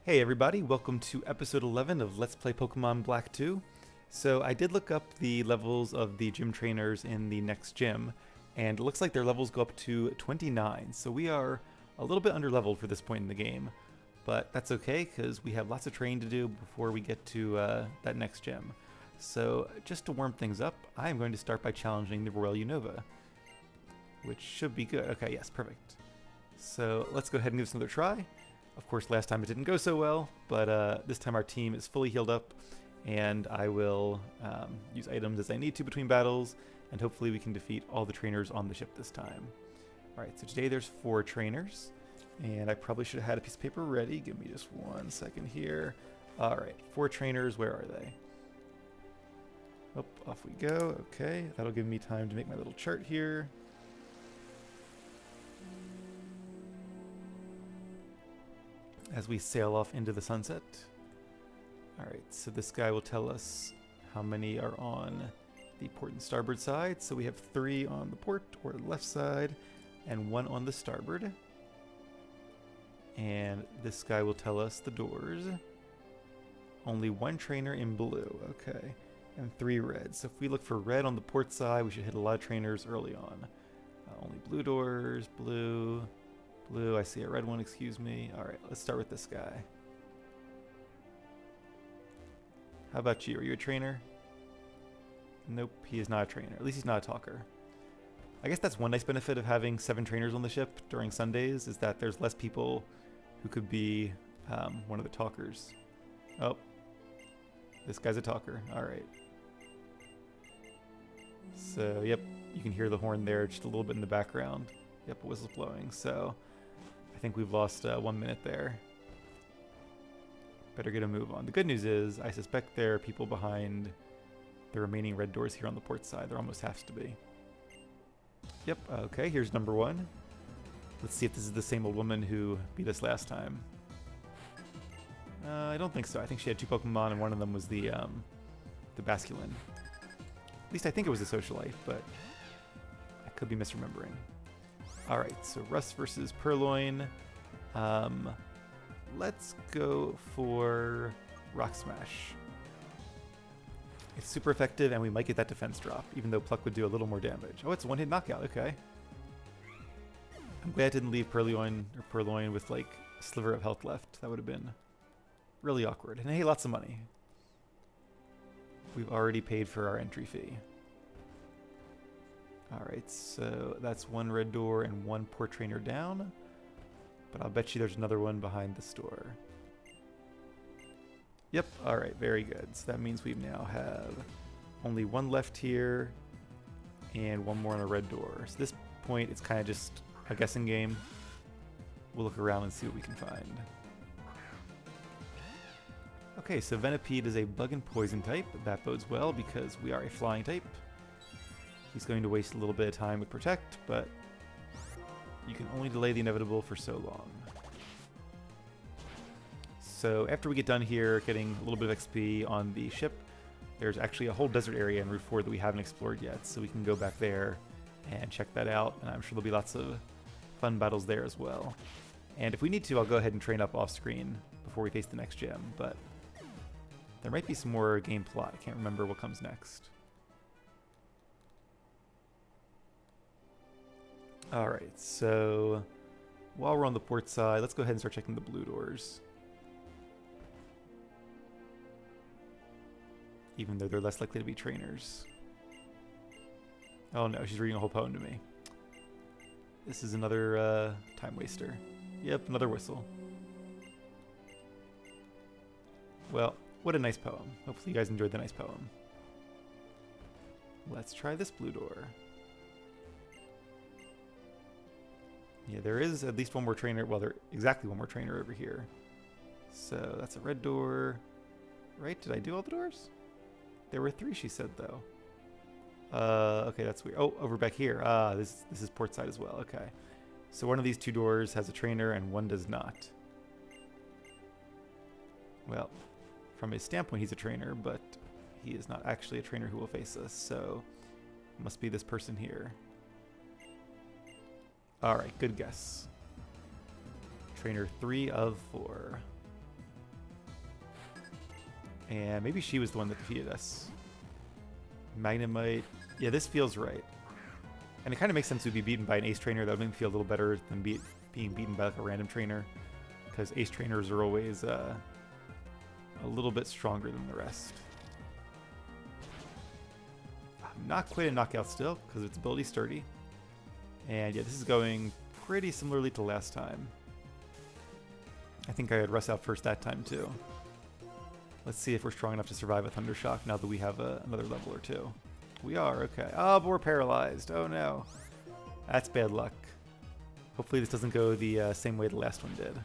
Hey everybody, welcome to episode 11 of Let's Play Pokemon Black 2. So I did look up the levels of the gym trainers in the next gym, and it looks like their levels go up to 29, so we are a little bit underleveled for this point in the game. But that's okay, because we have lots of training to do before we get to that next gym. So just to warm things up, I am going to start by challenging the Royal Unova, which should be good. Okay, yes, perfect. So let's go ahead and give this another try. Of course, last time it didn't go so well, but this time our team is fully healed up, and I will use items as I need to between battles, and hopefully we can defeat all the trainers on the ship this time. Alright, so today there's 4 trainers, and I probably should have had a piece of paper ready. Give me just 1 second here. Alright, 4 trainers, where are they? Oh, off we go. Okay, that'll give me time to make my little chart here. As we sail off into the sunset. Alright, so this guy will tell us how many are on the port and starboard side. So we have 3 on the port or left side and 1 on the starboard. And this guy will tell us the doors. Only 1 trainer in blue, okay. And 3 red. So if we look for red on the port side, we should hit a lot of trainers early on. Only blue doors, blue. Blue, I see a red one, excuse me. Alright, let's start with this guy. How about you? Are you a trainer? Nope, he is not a trainer. At least he's not a talker. I guess that's one nice benefit of having 7 trainers on the ship during Sundays, is that there's less people who could be one of the talkers. Oh, this guy's a talker. Alright. So, yep, you can hear the horn there just a little bit in the background. Yep, a whistle's blowing, so I think we've lost 1 minute there. Better get a move on. The good news is, I suspect there are people behind the remaining red doors here on the port side. There almost has to be. Yep, okay, here's number 1. Let's see if this is the same old woman who beat us last time. I don't think so. I think she had 2 Pokemon, and one of them was the Basculin. At least I think it was a Socialite, but I could be misremembering. Alright, so Rust versus Purloin. Let's go for Rock Smash. It's super effective, and we might get that defense drop, even though Pluck would do a little more damage. Oh, it's a one-hit knockout, okay. I'm glad I didn't leave Purloin with like a sliver of health left. That would have been really awkward. And hey, lots of money. We've already paid for our entry fee. Alright, so that's 1 red door and 1 port trainer down. But I'll bet you there's another one behind the store. Yep, alright, very good. So that means we now have only 1 left here and 1 more on a red door. So at this point, it's kind of just a guessing game. We'll look around and see what we can find. Okay, so Venipede is a bug and poison type. That bodes well because we are a flying type. He's going to waste a little bit of time with Protect, but you can only delay the inevitable for so long. So after we get done here getting a little bit of XP on the ship, there's actually a whole desert area in Route 4 that we haven't explored yet, so we can go back there and check that out, and I'm sure there'll be lots of fun battles there as well. And if we need to, I'll go ahead and train up off screen before we face the next gym, but there might be some more game plot. I can't remember what comes next. Alright, so while we're on the port side, let's go ahead and start checking the blue doors. Even though they're less likely to be trainers. Oh no, she's reading a whole poem to me. This is another time waster. Yep, another whistle. Well, what a nice poem. Hopefully you guys enjoyed the nice poem. Let's try this blue door. Yeah, there is at least 1 more trainer. Well, there exactly 1 more trainer over here. So that's a red door. Right? Did I do all the doors? There were 3, she said, though. Okay, that's weird. Oh, over back here. This is port side as well. Okay. So one of these 2 doors has a trainer and 1 does not. Well, from his standpoint, he's a trainer, but he is not actually a trainer who will face us. So it must be this person here. Alright, good guess. Trainer 3 of 4. And maybe she was the one that defeated us. Magnemite. Yeah, this feels right. And it kind of makes sense to be beaten by an ace trainer. That would make me feel a little better than being beaten by like a random trainer. Because ace trainers are always a little bit stronger than the rest. Not quite a knockout still, because its ability sturdy. And yeah, this is going pretty similarly to last time. I think I had Russ out first that time too. Let's see if we're strong enough to survive a Thunder Shock now that we have another level or two. We are, okay. Oh, but we're paralyzed. Oh no. That's bad luck. Hopefully this doesn't go the same way the last one did.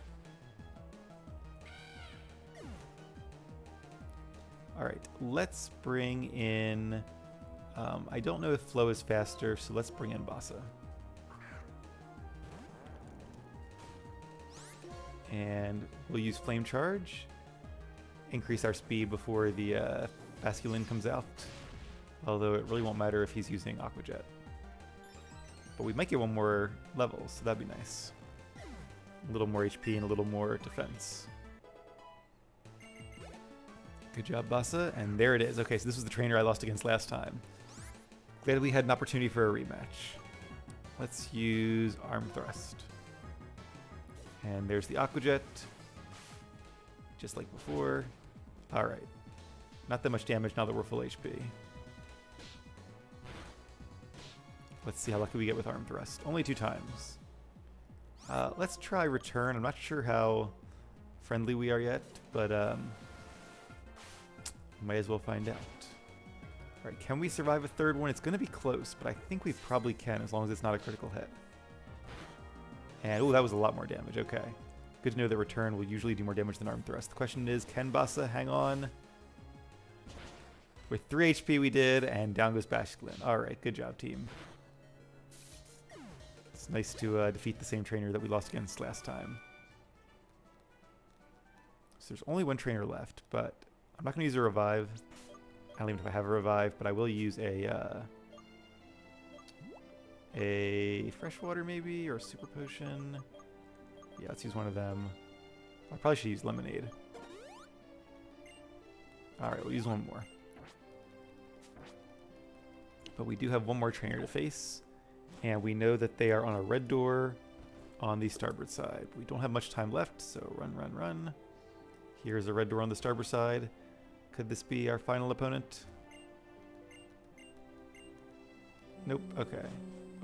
Alright, let's bring in... I don't know if Flow is faster, so let's bring in Bassa. And we'll use Flame Charge. Increase our speed before the Basculin comes out. Although it really won't matter if he's using Aqua Jet. But we might get one more level, so that'd be nice. A little more HP and a little more defense. Good job, Bassa. And there it is. Okay, so this was the trainer I lost against last time. Glad we had an opportunity for a rematch. Let's use Arm Thrust. And there's the Aqua Jet. Just like before. Alright. Not that much damage now that we're full HP. Let's see how lucky we get with Arm Thrust. Only 2 times. Let's try Return. I'm not sure how friendly we are yet, but might as well find out. Alright, can we survive a third one? It's going to be close, but I think we probably can as long as it's not a critical hit. And, oh, that was a lot more damage. Okay. Good to know that Return will usually do more damage than Arm Thrust. The question is, can Bassa hang on? With 3 HP we did, and down goes Basculin. Alright, good job, team. It's nice to defeat the same trainer that we lost against last time. So there's only 1 trainer left, but I'm not going to use a Revive. I don't even know if I have a Revive, but I will use a Freshwater maybe, or a Super Potion. Yeah, let's use one of them. I probably should use Lemonade. Alright, we'll use one more. But we do have one more trainer to face, and we know that they are on a red door on the starboard side. We don't have much time left, so run, run, run. Here's a red door on the starboard side. Could this be our final opponent? Nope, okay.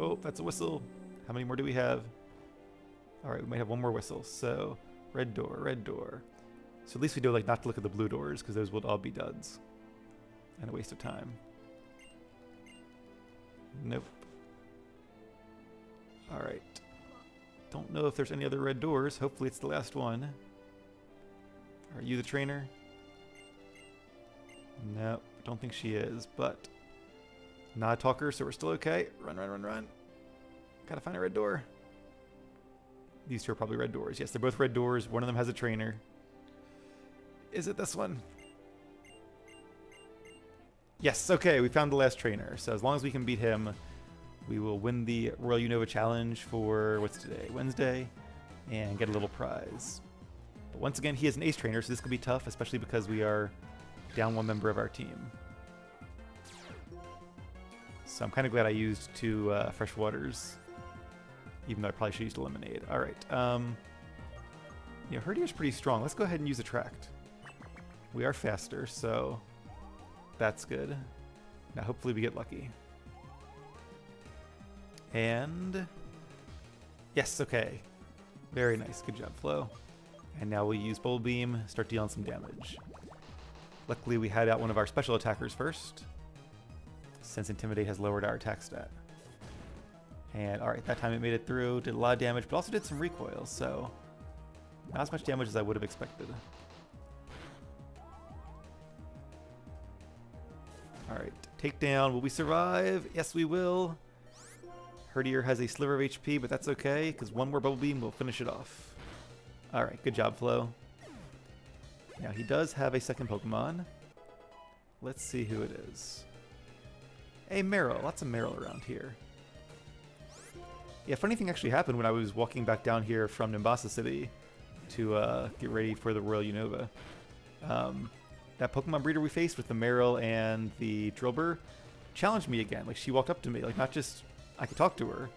Oh, that's a whistle. How many more do we have? Alright, we might have one more whistle. So, red door, red door. So at least we know like not to look at the blue doors, because those would all be duds. And a waste of time. Nope. Alright. Don't know if there's any other red doors. Hopefully it's the last one. Are you the trainer? Nope, don't think she is, but not a talker, so we're still okay. Run, run, run, run. Gotta find a red door. These 2 are probably red doors. Yes, they're both red doors. One of them has a trainer. Is it this one? Yes, okay, we found the last trainer. So as long as we can beat him, we will win the Royal Unova Challenge for, what's today? Wednesday, and get a little prize. But once again, he is an ace trainer, so this could be tough, especially because we are down 1 member of our team. So I'm kind of glad I used 2 fresh waters, even though I probably should have used a Lemonade. Alright, yeah, Herdia's pretty strong. Let's go ahead and use Attract. We are faster, so that's good. Now hopefully we get lucky. And yes, okay. Very nice. Good job, Flo. And now we'll use Bold Beam, start dealing some damage. Luckily we had out one of our special attackers first, since Intimidate has lowered our attack stat. And alright, that time it made it through, did a lot of damage, but also did some recoil, so not as much damage as I would have expected. Alright, takedown. Will we survive? Yes, we will. Herdier has a sliver of HP, but that's okay, because one more Bubble Beam will finish it off. Alright, good job, Flo. Now, he does have a second Pokemon. Let's see who it is. Hey, Meryl. Lots of Meryl around here. Yeah, funny thing actually happened when I was walking back down here from Nimbasa City to get ready for the Royal Unova. that Pokemon breeder we faced with the Marill and the Drillbur challenged me again. Like, she walked up to me, like, not just I could talk to her,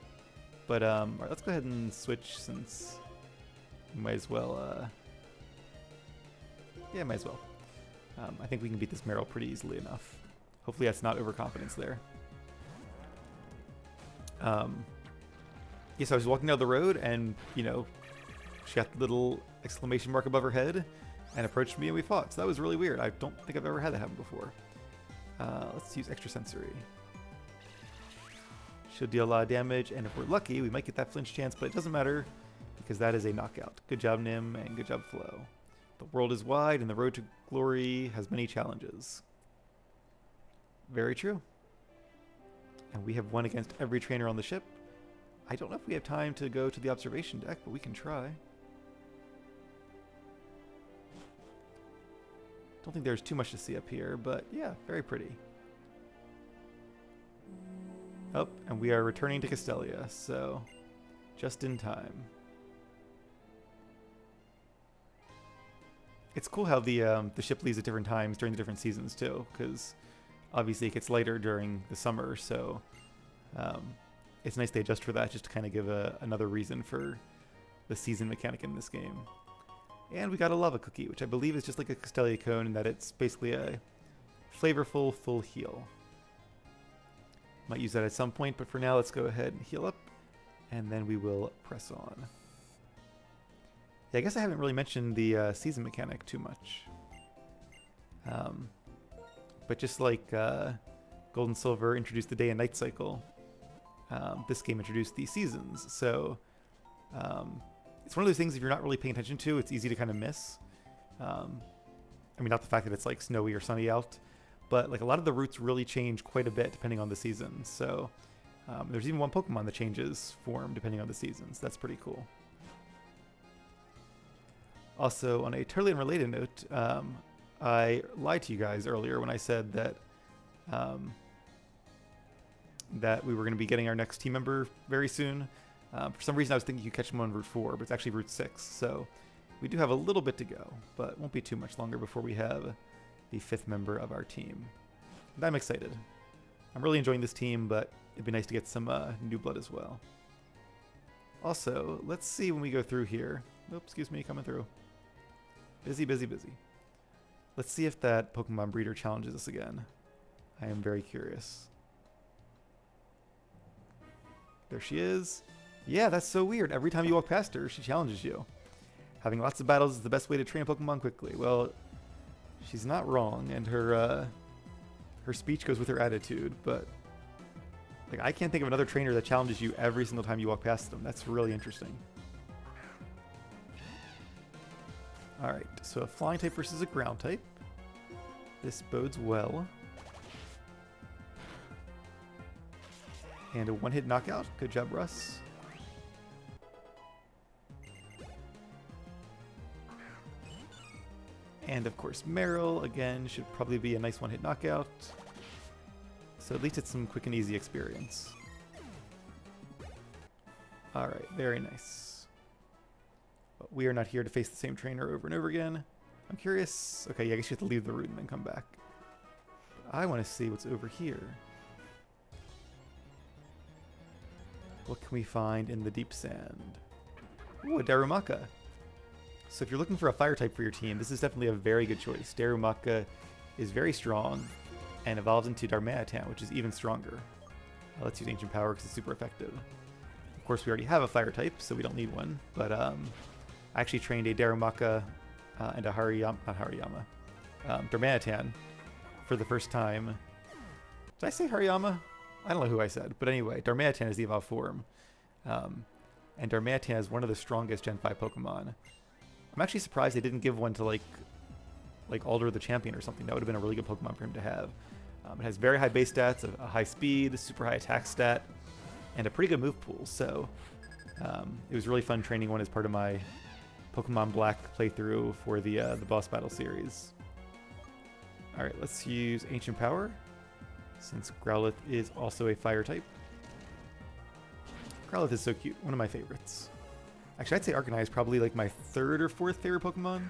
but all right, let's go ahead and switch since we might as well. Yeah, might as well. I think we can beat this Marill pretty easily enough. Hopefully that's not overconfidence there. Yeah, so I was walking down the road and, you know, she got the little exclamation mark above her head and approached me and we fought. So that was really weird. I don't think I've ever had that happen before. Let's use extrasensory. Should deal a lot of damage, and if we're lucky, we might get that flinch chance, but it doesn't matter because that is a knockout. Good job, Nim, and good job, Flo. The world is wide and the road to glory has many challenges. Very true. And we have won against every trainer on the ship. I don't know if we have time to go to the observation deck, but we can try. Don't think there's too much to see up here, but yeah, very pretty. Oh, and we are returning to Castelia, so just in time. It's cool how the ship leaves at different times during the different seasons too, because obviously it gets lighter during the summer, so it's nice they adjust for that just to kind of give another reason for the season mechanic in this game. And we got a lava cookie, which I believe is just like a Castelia cone in that it's basically a flavorful full heal. Might use that at some point, but for now let's go ahead and heal up, and then we will press on. Yeah, I guess I haven't really mentioned the season mechanic too much. But just like Gold and Silver introduced the day and night cycle, this game introduced the seasons. So it's one of those things, if you're not really paying attention to, it's easy to kind of miss. I mean, not the fact that it's like snowy or sunny out, but like a lot of the routes really change quite a bit depending on the season. So there's even one Pokemon that changes form depending on the seasons. That's pretty cool. Also, on a totally unrelated note, I lied to you guys earlier when I said that that we were going to be getting our next team member very soon. For some reason, I was thinking you could catch them on Route 4, but it's actually Route 6. So we do have a little bit to go, but it won't be too much longer before we have the 5th member of our team. And I'm excited. I'm really enjoying this team, but it'd be nice to get some new blood as well. Also, let's see when we go through here. Oh, excuse me, coming through. Busy, busy, busy. Let's see if that Pokemon breeder challenges us again. I am very curious. There she is. Yeah, that's so weird. Every time you walk past her, she challenges you. Having lots of battles is the best way to train Pokemon quickly. Well, she's not wrong, and her speech goes with her attitude, but like I can't think of another trainer that challenges you every single time you walk past them. That's really interesting. Alright, so a flying type versus a ground type. This bodes well. And a one-hit knockout. Good job, Russ. And of course, Marill, again, should probably be a nice one-hit knockout. So at least it's some quick and easy experience. Alright, very nice. But we are not here to face the same trainer over and over again. I'm curious. Okay, yeah, I guess you have to leave the route and then come back. But I want to see what's over here. What can we find in the deep sand? Ooh, a Darumaka. So if you're looking for a fire type for your team, this is definitely a very good choice. Darumaka is very strong and evolves into Darmanitan, which is even stronger. Let's use Ancient Power because it's super effective. Of course, we already have a fire type, so we don't need one. But I actually trained a Darumaka and a Darmanitan for the first time. Did I say Hariyama? I don't know who I said, but anyway, Darmanitan is the evolved form. And Darmanitan is one of the strongest Gen 5 Pokemon. I'm actually surprised they didn't give one to like Alder the Champion or something. That would have been a really good Pokemon for him to have. It has very high base stats, a high speed, super high attack stat, and a pretty good move pool. So it was really fun training one as part of my Pokemon Black playthrough for the boss battle series. All right, let's use Ancient Power, since Growlithe is also a fire type. Growlithe is so cute, one of my favorites. Actually, I'd say Arcanine is probably like my 3rd or 4th favorite Pokemon.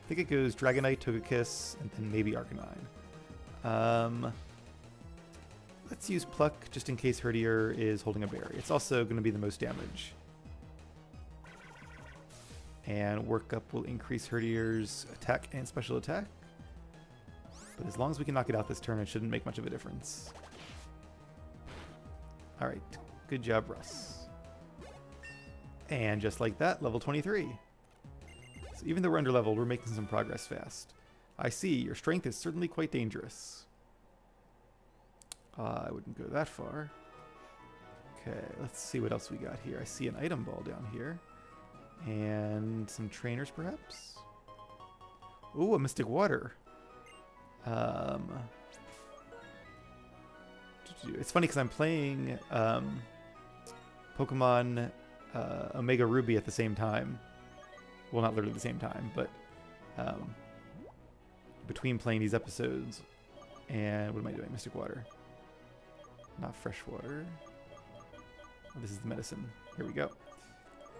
I think it goes Dragonite, Togekiss, and then maybe Arcanine. Let's use Pluck just in case Herdier is holding a berry. It's also going to be the most damage. And Work Up will increase Herdier's attack and special attack. But as long as we can knock it out this turn, it shouldn't make much of a difference. Alright, good job, Russ. And just like that, level 23. So even though we're under leveled, we're making some progress fast. I see, your strength is certainly quite dangerous. I wouldn't go that far. Okay, let's see what else we got here. I see an item ball down here. And some trainers, perhaps? Ooh, a Mystic Water. It's funny because I'm playing Pokemon Omega Ruby at the same time. Well, not literally the same time, but between playing these episodes. And what am I doing? Mystic Water. Not fresh water. Oh, this is the medicine. Here we go.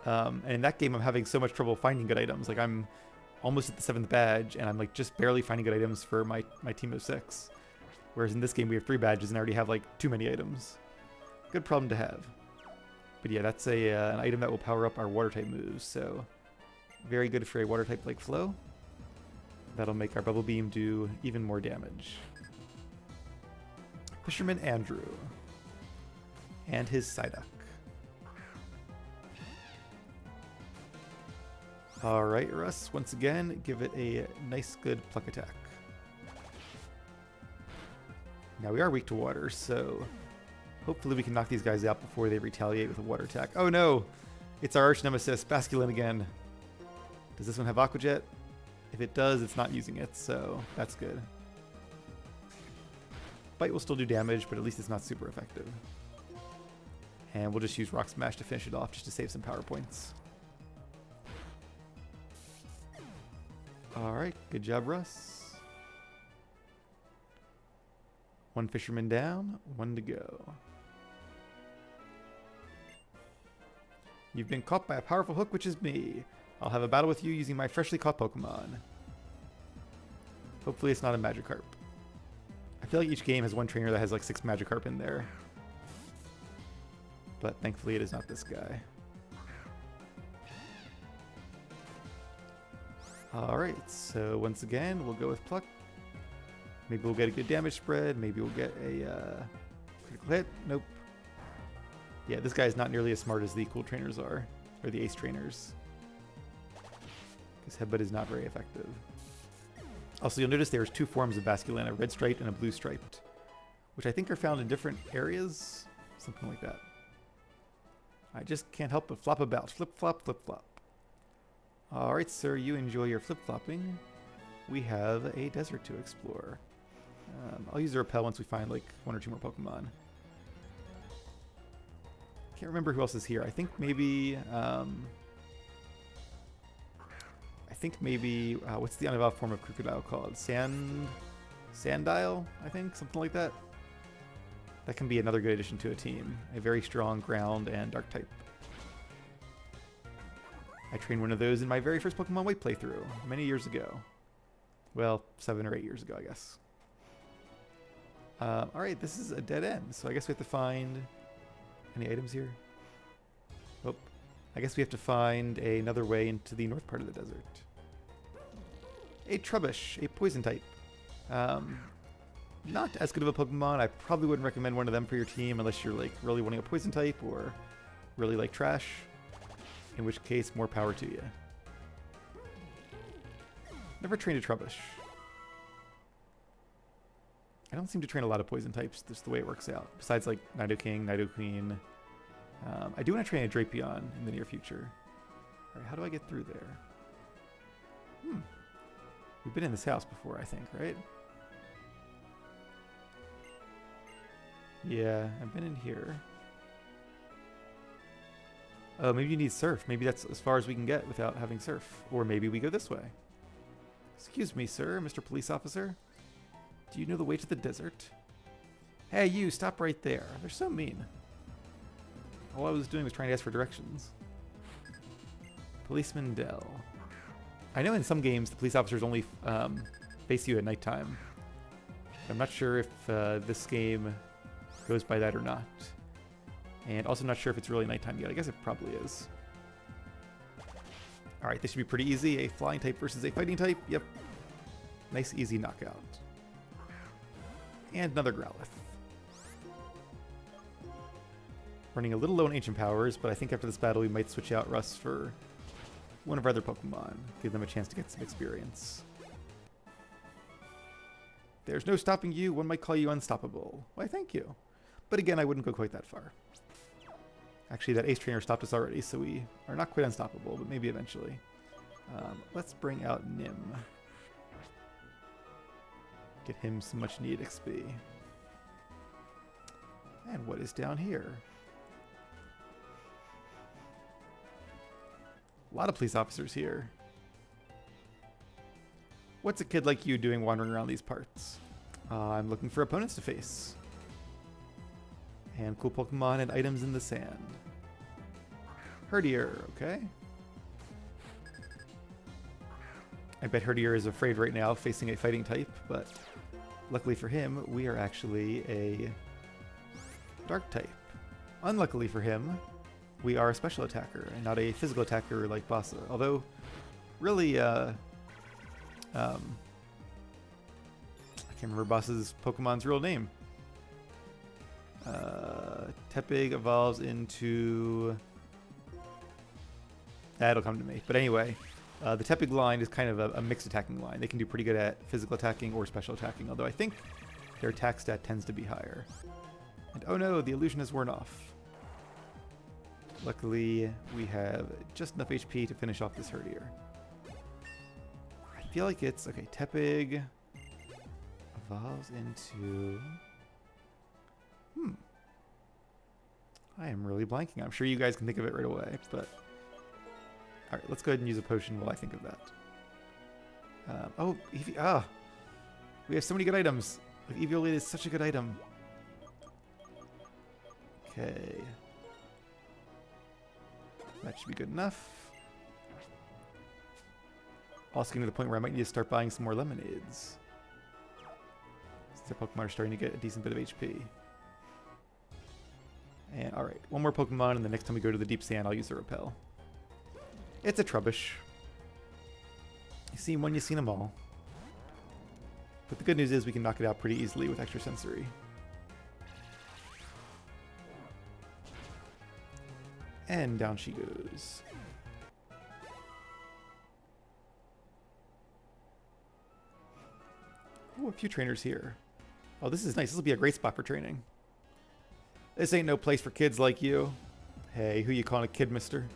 And in that game, I'm having so much trouble finding good items. Like, I'm almost at the 7th badge, and I'm like just barely finding good items for my team of 6. Whereas in this game, we have 3 badges, and I already have like too many items. Good problem to have. But yeah, that's an item that will power up our water type moves. So very good for a water type like Flow. That'll make our Bubble Beam do even more damage. Fisherman Andrew. And his Psyduck. Alright, Russ, once again, give it a nice, good Pluck attack. Now we are weak to water, so hopefully we can knock these guys out before they retaliate with a water attack. Oh no! It's our arch nemesis, Basculin again. Does this one have Aqua Jet? If it does, it's not using it, so that's good. Bite will still do damage, but at least it's not super effective. And we'll just use Rock Smash to finish it off, just to save some power points. Alright, good job, Russ. 1 fisherman down, 1 to go. You've been caught by a powerful hook, which is me. I'll have a battle with you using my freshly caught Pokemon. Hopefully it's not a Magikarp. I feel like each game has one trainer that has like 6 Magikarp in there. But thankfully it is not this guy. Alright, so once again, we'll go with Pluck. Maybe we'll get a good damage spread. Maybe we'll get a critical hit. Nope. Yeah, this guy is not nearly as smart as the cool trainers are. Or the ace trainers. Because Headbutt is not very effective. Also, you'll notice there's 2 forms of Basculin, a red striped and a blue striped. Which I think are found in different areas. Something like that. I just can't help but flop about. Flip flop, flip flop. Alright, sir, you enjoy your flip-flopping. We have a desert to explore. I'll use a repel once we find like 1 or 2 more Pokemon. Can't remember who else is here. I think maybe... what's the unevolved form of Crocodile called? Sandile, I think? Something like that. That can be another good addition to a team. A very strong ground and dark type. I trained one of those in my very first Pokemon White playthrough, many years ago. Well, 7 or 8 years ago, I guess. Alright, this is a dead end, so I guess we have to find... Any items here? Oh, I guess we have to find another way into the north part of the desert. A Trubbish, a poison type. Not as good of a Pokemon. I probably wouldn't recommend one of them for your team unless you're like really wanting a poison type or really like trash. In which case, more power to you. Never trained a Trubbish. I don't seem to train a lot of poison types, just the way it works out. Besides like Nidoking, Nidoqueen. I do want to train a Drapion in the near future. Alright, how do I get through there? We've been in this house before, I think, right? Yeah, I've been in here. Oh, maybe you need Surf. Maybe that's as far as we can get without having Surf. Or maybe we go this way. Excuse me, sir, Mr. Police Officer. Do you know the way to the desert? Hey, you, stop right there. They're so mean. All I was doing was trying to ask for directions. Policeman Dell. I know in some games the police officers only face you at nighttime. I'm not sure if this game goes by that or not. And also not sure if it's really nighttime yet. I guess it probably is. Alright, this should be pretty easy. A flying type versus a fighting type. Yep. Nice, easy knockout. And another Growlithe. Running a little low on Ancient Powers, but I think after this battle we might switch out Russ for one of our other Pokemon. Give them a chance to get some experience. There's no stopping you. One might call you unstoppable. Why, thank you. But again, I wouldn't go quite that far. Actually, that Ace Trainer stopped us already, so we are not quite unstoppable, but maybe eventually. Let's bring out Nim. Get him some much needed XP. And what is down here? A lot of police officers here. What's a kid like you doing wandering around these parts? I'm looking for opponents to face. And cool Pokemon and items in the sand. Herdier, okay. I bet Herdier is afraid right now facing a fighting type, but luckily for him, we are actually a dark type. Unluckily for him, we are a special attacker and not a physical attacker like Bassa. Although, really, I can't remember Bassa's Pokemon's real name. Tepig evolves into... That'll come to me. But anyway, the Tepig line is kind of a mixed attacking line. They can do pretty good at physical attacking or special attacking, although I think their attack stat tends to be higher. And oh no, the illusion has worn off. Luckily, we have just enough HP to finish off this Herdier. I feel like it's... Okay, Tepig evolves into... I am really blanking. I'm sure you guys can think of it right away, but... Alright, let's go ahead and use a potion while I think of that. We have so many good items. Like, Eviolite is such a good item. Okay. That should be good enough. Also getting to the point where I might need to start buying some more lemonades. Since our Pokemon are starting to get a decent bit of HP. And alright, one more Pokemon, and the next time we go to the deep sand, I'll use the Repel. It's a Trubbish. You see one, you've seen them all. But the good news is we can knock it out pretty easily with Extra Sensory. And down she goes. Oh, a few trainers here. Oh, this is nice. This will be a great spot for training. This ain't no place for kids like you. Hey, who you calling a kid, mister?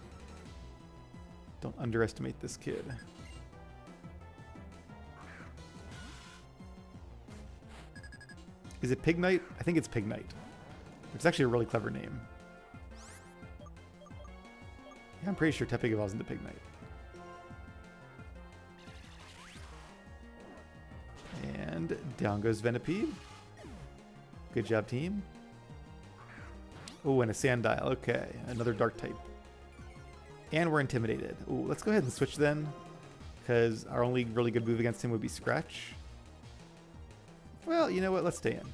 Don't underestimate this kid. Is it Pignite? I think it's Pignite. It's actually a really clever name. Yeah, I'm pretty sure Tepig evolves into Pignite. And down goes Venipede. Good job, team. Oh, and a Sandile. Okay, another Dark type. And we're intimidated. Ooh, let's go ahead and switch then, because our only really good move against him would be Scratch. Well, you know what? Let's stay in.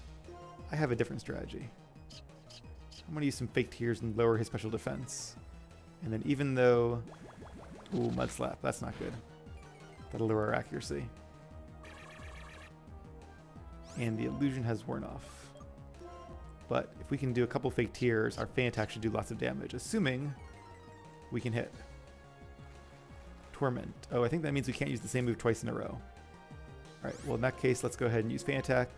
I have a different strategy. I'm going to use some Fake Tears and lower his special defense. And then even though... Ooh, Mud Slap. That's not good. That'll lower our accuracy. And the illusion has worn off. But if we can do a couple Fake Tears, our Feint Attack should do lots of damage, assuming we can hit. Torment. Oh, I think that means we can't use the same move twice in a row. Alright, well in that case, let's go ahead and use Feint Attack.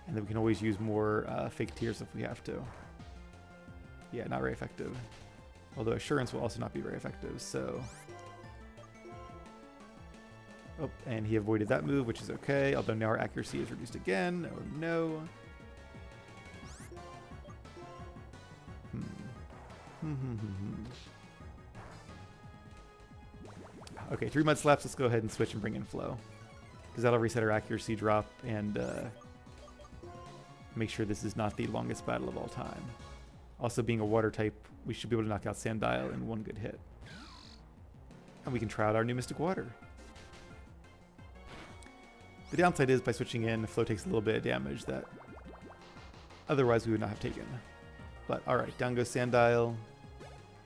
And then we can always use more Fake Tears if we have to. Yeah, not very effective. Although Assurance will also not be very effective, so... Oh, and he avoided that move, which is okay. Although now our accuracy is reduced again. Oh no. Okay, 3 Mud Slaps. Let's go ahead and switch and bring in Flow. Because that'll reset our accuracy drop and make sure this is not the longest battle of all time. Also, being a water type, we should be able to knock out Sandile in one good hit. And we can try out our new Mystic Water. The downside is by switching in, Flo takes a little bit of damage that otherwise we would not have taken. But alright, down goes Sandile.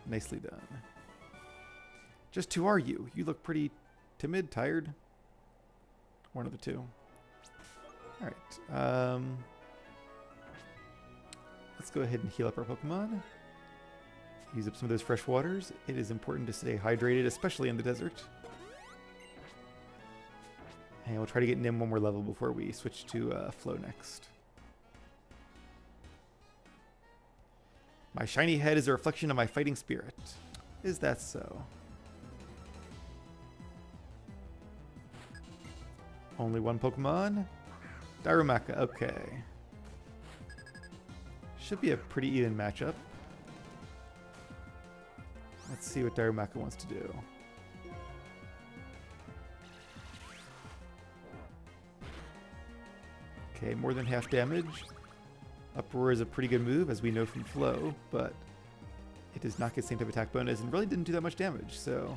Nicely done. Just who are you? You look pretty timid, tired. One of the two. Alright. Let's go ahead and heal up our Pokemon. Use up some of those fresh waters. It is important to stay hydrated, especially in the desert. And we'll try to get Nim one more level before we switch to Flo next. My shiny head is a reflection of my fighting spirit. Is that so? Only one Pokemon? Darumaka, okay. Should be a pretty even matchup. Let's see what Darumaka wants to do. Okay, more than half damage. Uproar is a pretty good move, as we know from Flo, but it does not get the same type of attack bonus and really didn't do that much damage, so...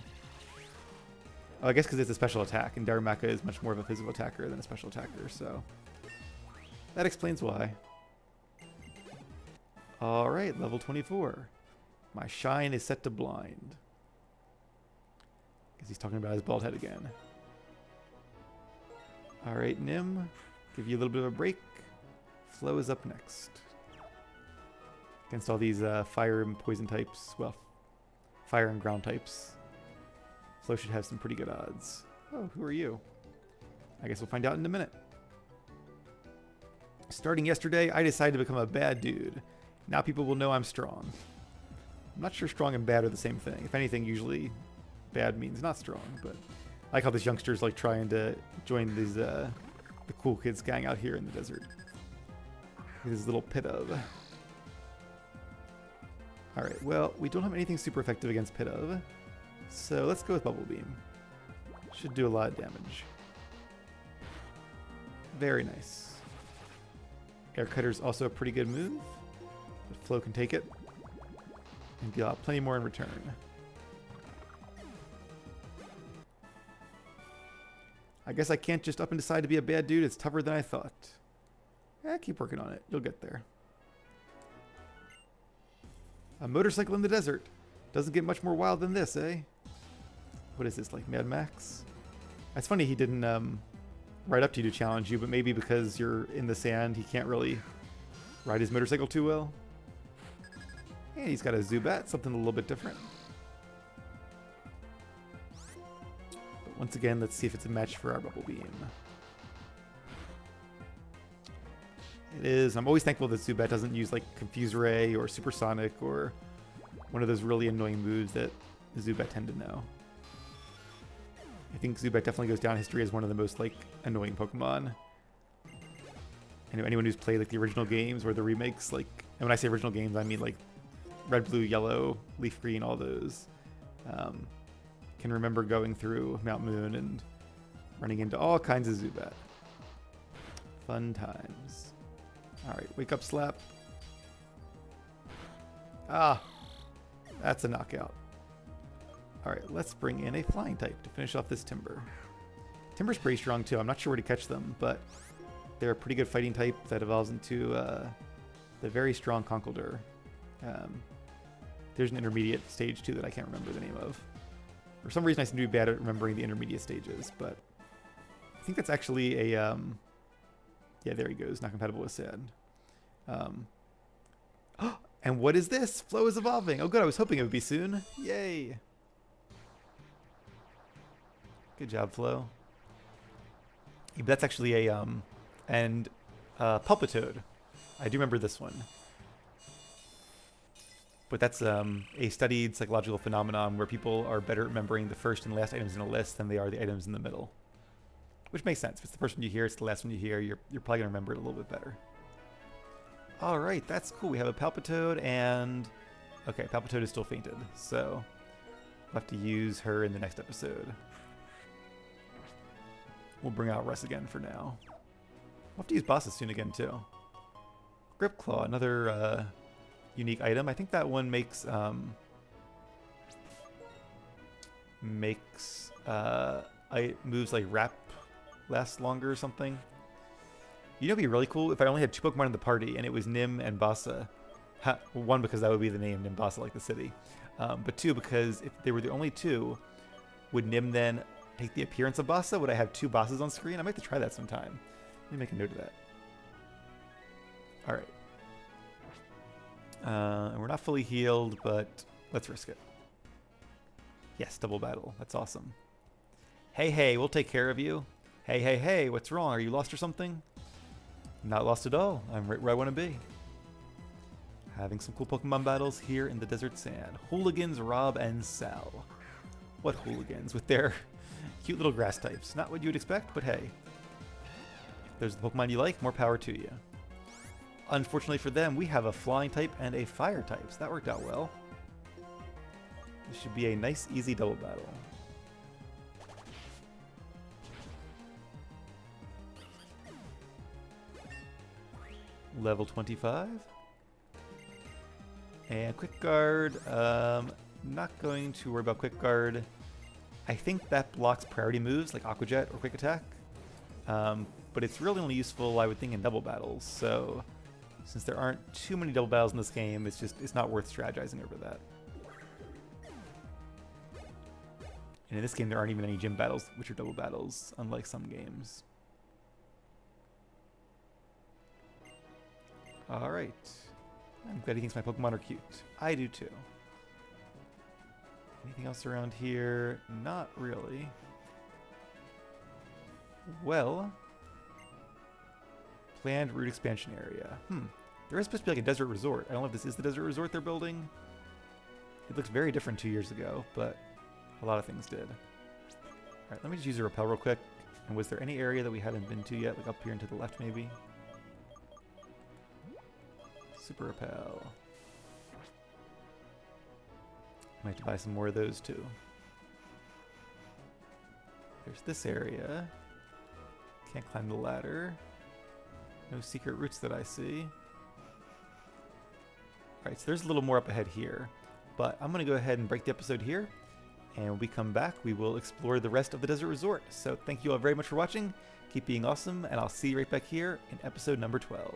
Oh, I guess because it's a special attack, and Darumaka is much more of a physical attacker than a special attacker, so... That explains why. Alright, level 24. My shine is set to blind. Because he's talking about his bald head again. Alright, Nim. Give you a little bit of a break. Flo is up next. Against all these fire and poison types. Well, fire and ground types. Flo should have some pretty good odds. Oh, who are you? I guess we'll find out in a minute. Starting yesterday, I decided to become a bad dude. Now people will know I'm strong. I'm not sure strong and bad are the same thing. If anything, usually bad means not strong. But I like how this youngster's like trying to join these the cool kids gang out here in the desert. His little Pidove. Alright, well, we don't have anything super effective against Pidove. So let's go with Bubble Beam. Should do a lot of damage. Very nice. Air Cutter's also a pretty good move. But Flo can take it. And deal out plenty more in return. I guess I can't just up and decide to be a bad dude. It's tougher than I thought. Keep working on it. You'll get there. A motorcycle in the desert. Doesn't get much more wild than this, eh? What is this, like Mad Max? It's funny he didn't ride up to you to challenge you, but maybe because you're in the sand, he can't really ride his motorcycle too well. And he's got a Zubat, something a little bit different. But once again, let's see if it's a match for our Bubble Beam. It is. I'm always thankful that Zubat doesn't use like Confuse Ray or Supersonic or one of those really annoying moves that Zubat tend to know. I think Zubat definitely goes down in history as one of the most like annoying Pokemon. And anyone who's played like the original games or the remakes, like, and when I say original games, I mean like Red, Blue, Yellow, Leaf Green, all those, can remember going through Mount Moon and running into all kinds of Zubat. Fun times. Alright, Wake Up Slap. Ah, that's a knockout. Alright, let's bring in a flying type to finish off this Timber. Timber's pretty strong too. I'm not sure where to catch them, but they're a pretty good fighting type that evolves into the very strong Conkeldurr. There's an intermediate stage too that I can't remember the name of. For some reason I seem to be bad at remembering the intermediate stages, but I think that's actually a... yeah, there he goes. Not compatible with Sand. And what is this? Flo is evolving. Oh good, I was hoping it would be soon. Yay. Good job, Flo. Yeah, that's actually a Palpitoad. I do remember this one. But that's a studied psychological phenomenon where people are better at remembering the first and last items in a list than they are the items in the middle. Which makes sense. If it's the first one you hear, it's the last one you hear, you're probably going to remember it a little bit better. Alright, that's cool. We have a Palpitoad and... Okay, Palpitoad is still fainted, so we'll have to use her in the next episode. We'll bring out Russ again for now. We'll have to use bosses soon again, too. Grip Claw, another unique item. I think that one makes moves like Wrap last longer or something. You know, it'd be really cool if I only had 2 Pokemon in the party and it was Nim and Bassa. One, because that would be the name, Nim Bassa, like the city. But 2, because if they were the only 2, would Nim then take the appearance of Bassa? Would I have 2 Bassas on screen? I might have to try that sometime. Let me make a note of that. Alright. And we're not fully healed, but let's risk it. Yes, double battle. That's awesome. Hey, hey, we'll take care of you. Hey, hey, hey, what's wrong? Are you lost or something? Not lost at all. I'm right where I want to be. Having some cool Pokemon battles here in the Desert Sand. Hooligans Rob and Sal. What hooligans with their cute little grass types. Not what you would expect, but hey. If there's the Pokemon you like, more power to you. Unfortunately for them, we have a flying type and a fire type, so that worked out well. This should be a nice, easy double battle. Level 25. And Quick Guard. Not going to worry about Quick Guard. I think that blocks priority moves like Aqua Jet or Quick Attack. But it's really only useful, I would think, in double battles. So since there aren't too many double battles in this game, it's not worth strategizing over that. And in this game, there aren't even any gym battles, which are double battles, unlike some games. Alright. I'm glad he thinks my Pokemon are cute. I do too. Anything else around here? Not really. Well, planned route expansion area. There is supposed to be like a desert resort. I don't know if this is the desert resort they're building. It looks very different 2 years ago, but a lot of things did. Alright, let me just use a repel real quick. And was there any area that we hadn't been to yet? Like up here and to the left, maybe? Super repel. Might have to buy some more of those too. There's this area. Can't climb the ladder. No secret routes that I see. Alright, so there's a little more up ahead here. But I'm going to go ahead and break the episode here. And when we come back, we will explore the rest of the Desert Resort. So thank you all very much for watching. Keep being awesome, and I'll see you right back here in episode number 12.